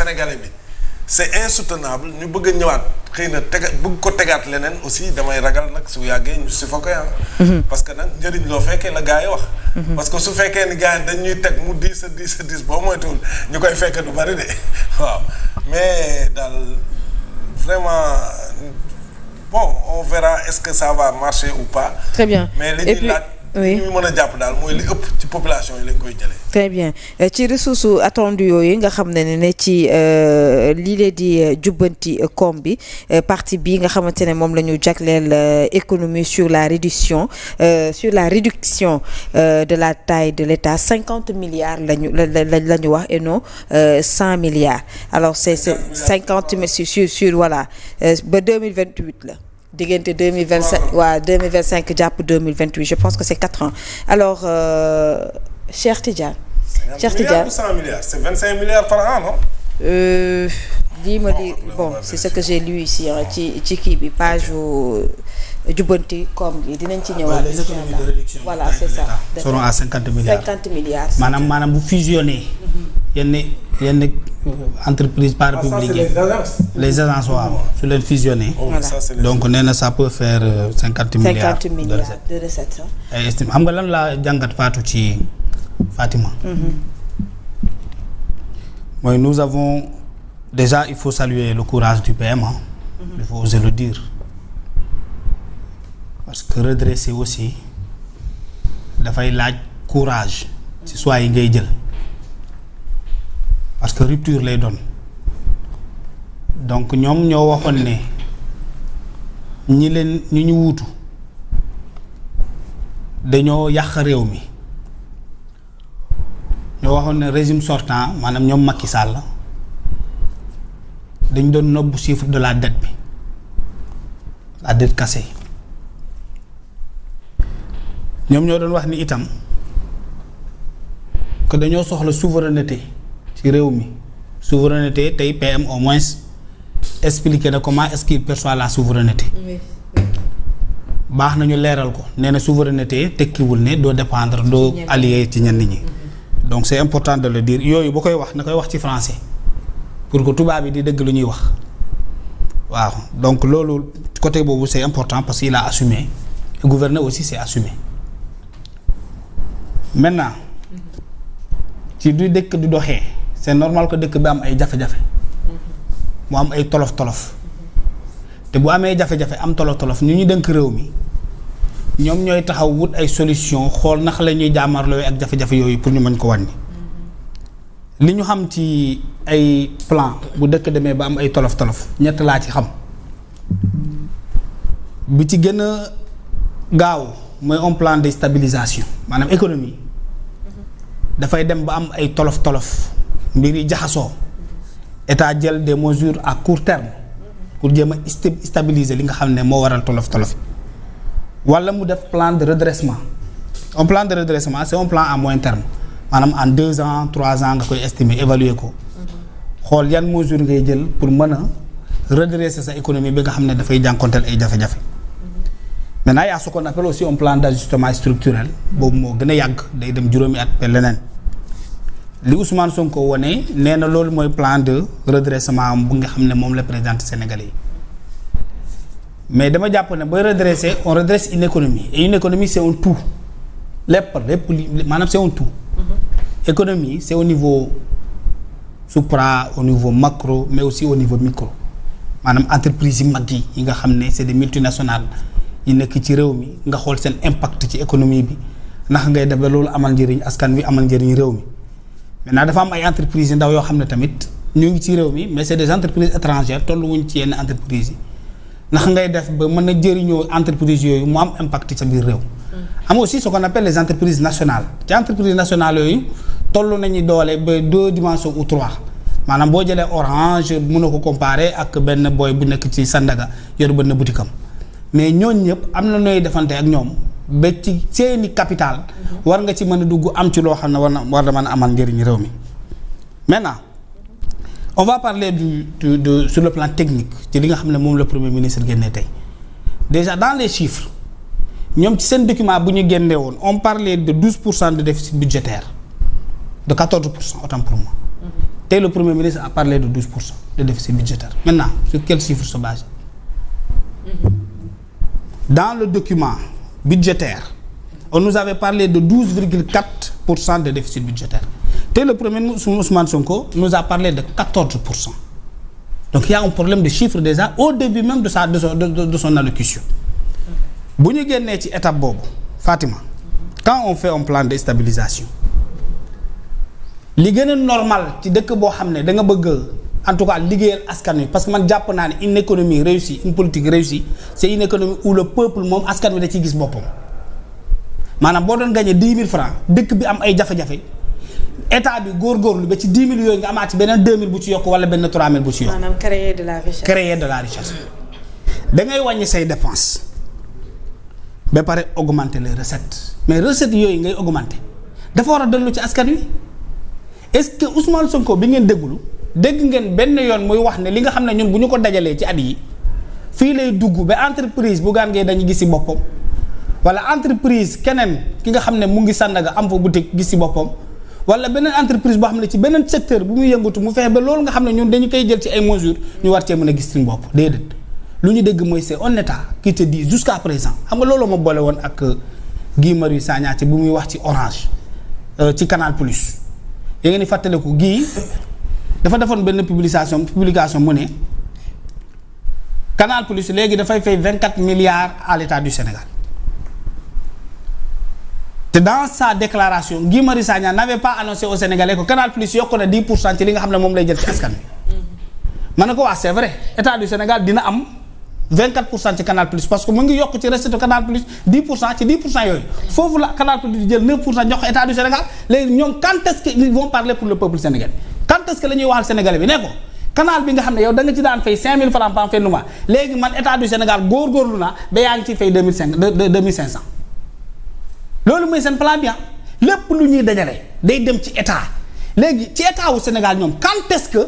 sénégalais bi c'est insoutenable ñu bëgg a ñëwaat xëy na bëgg ko tegaat leneen aussi damay ragal nag su yàggee ñu si fokkee parce que nag njëriñ loo fekkee la gars yi wax. parce que su fekkee ni gars yi dañ ñuy teg mu diis boo moytuwul ñu koy fekk du bari de waaw mais daal vraiment bon on verra est-ce que ça va marcher ou pas. Très bien. mais li ñuy laaj. oui ñu mën a jàpp daal mooy li ëpp ci population yi lañ koy jëlee. très bien ci ressources attendues yooyu nga xam ne ci lii lee di jubbanti koom bi partie bi nga xamante ne moom la ñu jagleel économie sur la réduction de la taille de l'État 50 milliards la ñu wax et non 100 milliards alors c'est 50 sur voilà ba 2028 la. diggante 2025 waaw 2025 jàpp 2028 je pense que c'est 4 ans alors Cheikh Tidiane. 100 milliards c'est 25 milliards par an non. lii ma di bon c'est ce que j'ai lu ici ci kii bi page jubbanti koom gi dinañ ci ñëwaat. les économies de réduction voilà c'est ça. seront à 50 milliards 50 milliards. maanaam bu fusionné. yenn entreprise parapublique les agences waaw su leen fusionné. donc nee na ça peut faire 50 milliards de recettes. ay estime xam nga lan laa jàngat Fatou ci Fatima. mooy nous avons déjà il faut saluer le courage du PM il faut oser le dire parce que redresser aussi dafay laaj courage ci soit yi ngay jël. parce que rupture lay doon donc ñoom ñoo waxoon ne ñi ñu wuutu dañoo yàq réew mi ñoo waxoon ne régime sortant maanaam ñoom Macky Sall dañ doon nëbbu chiffre de la dette bi la dette cassée ñoom ñoo doon wax ni itam que dañoo soxla souveraineté ci réew mi souveraineté tey PM au moins expliquer na comment est-ce qu'il perçoit la souveraineté. oui. baax nañu leeral ko nee na souveraineté tekkiwul ne doo dépendre doo allié ci ñenn ñi. donc c'est important de le dire yooyu bu koy wax na koy wax ci français pour que tubaab yi di dégg lu ñuy wax waaw donc loolu côté boobu c'est important parce qu'il a assumé et gouverner aussi c'est assumé maintenant ci du dëkk di doxee. c'est normal que dëkk bi am ay jafe-jafe mu am ay tolof-tolof te bu amee jafe-jafe am tolof-tolof ñu dénk réew mi ñoom ñooy taxaw wut ay solution xool naka la ñuy jaamarloo ak jafe-jafe yooyu pour ñu mën ko wàññi li ñu xam ci ay plan bu dëkk demee ba am ay tolof-tolof ñett laa ci xam bi ci gën a gaaw mooy un plan de stabilisation maanaam économie dafay dem ba am ay tolof-tolof mbir yi jaxasoo état jël des mesures à court terme pour jéem a stabiliser li nga xam ne moo waral tolof-tolof wala mu def plan de redressement un plan de redressement c'est un plan à moyen terme maanaam en 2 ans 3 ans nga koy estimer évaluer ko xool yan mesures ngay jël pour mën a redresser sa économie bi nga xam ne dafay jànkonteel ay jafe-jafe maintenant y a ce qu'on appelle aussi un plan d'ajustement structurel boobu moo gën a yàgg day dem juróomi at ba leneen li Ousmane Sonko wone nee na loolu mooy plan de redressement bu nga xam ne moom la présidente sénégalais yi mais dama jàpp ne booy redresser on redresse une économie et une économie c'est un tout lépp maanaam c'est un tout. économie c'est au niveau supra au niveau macro mais aussi au niveau micro maanaam entreprise yi mag yi nga xam ne c'est des multinationales yi nekk ci réew mi nga xool seen impact ci économie bi ndax ngay def ba loolu amal njëriñ askan wi amal njëriñ réew mi. maintenant dafa am ay entreprises yu ndaw yoo xam ne tamit ñu ngi ci réew mi mais c'est des entreprises étrangères tollu wuñ ci yenn entreprises yi ndax ngay def ba mën a jëriñoo entreprises yooyu mu am impact sa biir réew. am aussi ce qu'on appelle les entreprises nationales ci entreprises nationales yooyu toll nañu doole ba 2 dimensions ou 3 maanaam boo jëlee Orange mën a ko comparer ak benn boy bu nekk ci Sandaga yor benn boutique am mais ñooñu ñëpp am na nooy defante ak ñoom. ba ci seeni capital war nga ci mën a dugg am ci loo xam ne war na mën a amal njëriñ réew mi maintenant on va parler de sur le plan technique ci li nga xam ne moom la premier ministre génnee tey déjà dans les chiffres ñoom ci seen document bu ñu génnee woon on parlait de 12% de déficit budgétaire de 14% autant pour moi tey le premier ministre a parlé de 12% de déficit budgétaire. Maintenant sur quel chiffre se base? Dans le document budgétaire on nous avait parlé de 12,4% de déficit budgétaire. Tey le premier ministre Ousmane Sonko nous a parlé de 14%. Donc il y a un problème de chiffre déjà au début même de son allocution. Bu ñu génnee ci étape boobu Fatima, quand on fait un plan de stabilisation li gën a normal ci dëkk boo xam ne da nga bëgg en tout cas liggéeyal askan wi, parce que man jàpp naa ne une économie réussie, une politique réussie, c'est une économie où le peuple moom askan wi da ciy gis boppam. Maanaam boo doon gagné 10 000 francs dëkk bi am ay jafe-jafe état bi góorgóorlu ba ci 10 000 yooyu nga amaat ci beneen 2 000 bu ci yokk wala benn 3 000 bu ci yokk. maanaam créer de la richesse. Créer de la richesse. Da ngay wàññi say dépenses ba pare augmenter les recettes, mais recettes yooyu ngay augmenter dafa war a dellu ci askan wi. Est-ce que Ousmane Sonko bi ngeen dégg ngeen benn yoon muy wax ne li nga xam ne ñun bu ñu ko dajalee ci at yi fii lay dugg ba entreprise bu gaan ngee dañu gis ci boppam, wala entreprise keneen ki nga xam ne mu ngi Sandaga am fa boutique gis ci boppam, wala beneen entreprise boo xam ne ci beneen secteur bu muy yëngatu mu fexe ba loolu nga xam ne ñun dañu koy jël ci ay mesures ñu war cee mën a gis suñu bopp. Déedéet lu ñu dégg mooy c'est un état qui te dit jusqu'à présent, xam nga loolu ma boole woon ak Guy Marius Sagna ci bu muy wax ci Orange ci Canal Plus. yaa ngi ni fàttaliku gii dafa defoon benn publication mu ne Canal Plus léegi dafay fay 24 milliards à l'État du Sénégal. te dans sa déclaration Guy Marius Sagna n'avait pas annoncé au Sénégalais que Canal Plus yokk na 10% ci li nga xam ne moom lay jël ci askan wi. ma ne ko waa c'est vrai État du Sénégal dina am 24% ci Canal Plus parce que mu ngi yokk ci recette Canal Plus 10% ci 10% yooyu foofu la Canal Plus di jël 9% jox ko État du Sénégal. Léegi ñoom quand est-ce que ils vont parler pour le peuple sénégalais, quand est-ce que la ñuy waxal sénégalais bi ne ko canal bi nga xam ne yow da nga ci daan fay 5000 francs par fin de mois léegi man État du Sénégal góorgóorlu naa ba yaa ngi ciy fay 2500. loolu mooy seen plan bien lépp lu ñuy dajale day dem ci état. léegi ci état wu Sénégal ñoom quand est-ce que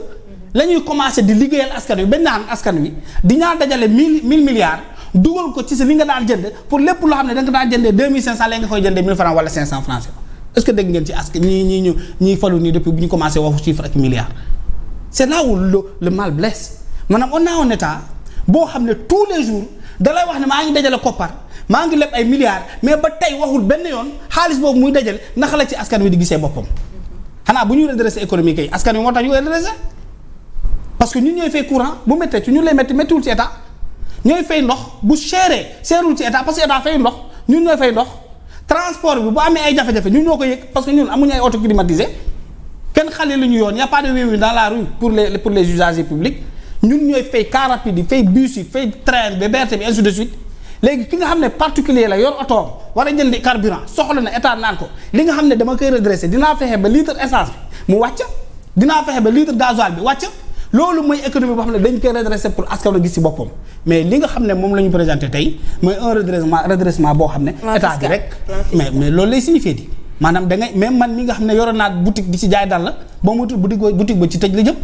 la ñuy commencer di liggéeyal askan wi ba naan askan wi di ñaa dajale 1000 milliards dugal ko ci sa li nga daan jënd pour lépp loo xam ne da nga daan jëndee 2500 léegi nga koy jëndee 1000 francs wala 500 francs. Est-ce que dégg ngeen ci askan ñii falu nii depuis bu ñu commencé waxu chiffre ak milliards. C'est là où le mal blesse. Maanaam on a un état boo xam ne tous les jours da lay wax ne maa ngi dajale koppar maa ngi leb ay milliards mais ba tey waxul benn yoon xaalis boobu muy dajale naka la ci askan wi di gisee boppam. xanaa bu ñuy redresser économie kay askan wi moo tax ñu koy redresser parce que ñun ñooy fay courant bu méttee ci ñun lay méttiwul ci état ñooy fay ndox bu seerul ci état parce que état fay ndox ñun ñooy fay ndox. transport bi bu amee ay jafe-jafe ñun ñoo ko yëg parce que ñun amuñu ay auto climatisé kenn xale lu ñu yoon y a pas de wéewu dans la rue pour les usagers publics ñun ñooy fay car rapide yi fay bus yi fay train bi BRT bi ainsi de suite. léegi ki nga xam ne particulier la yor oto war a jëndi carburant soxla na état naan ko li nga xam ne dama koy redresser dinaa fexe ba litre essence bi mu wàcc dinaa fexe ba litre gasoil bi wàcc. loolu mooy économie boo xam ne dañ koy redresser pour askan wi gis ci boppam mais li nga xam ne moom la ñu présenté tey mooy un redressement boo xam ne état bi rek mais loolu lay signifié di maanaam da ngay même man mi nga xam ne yoroon naa boutique di ci jaay dal la boo moytul boutique ba ci tëj la jëm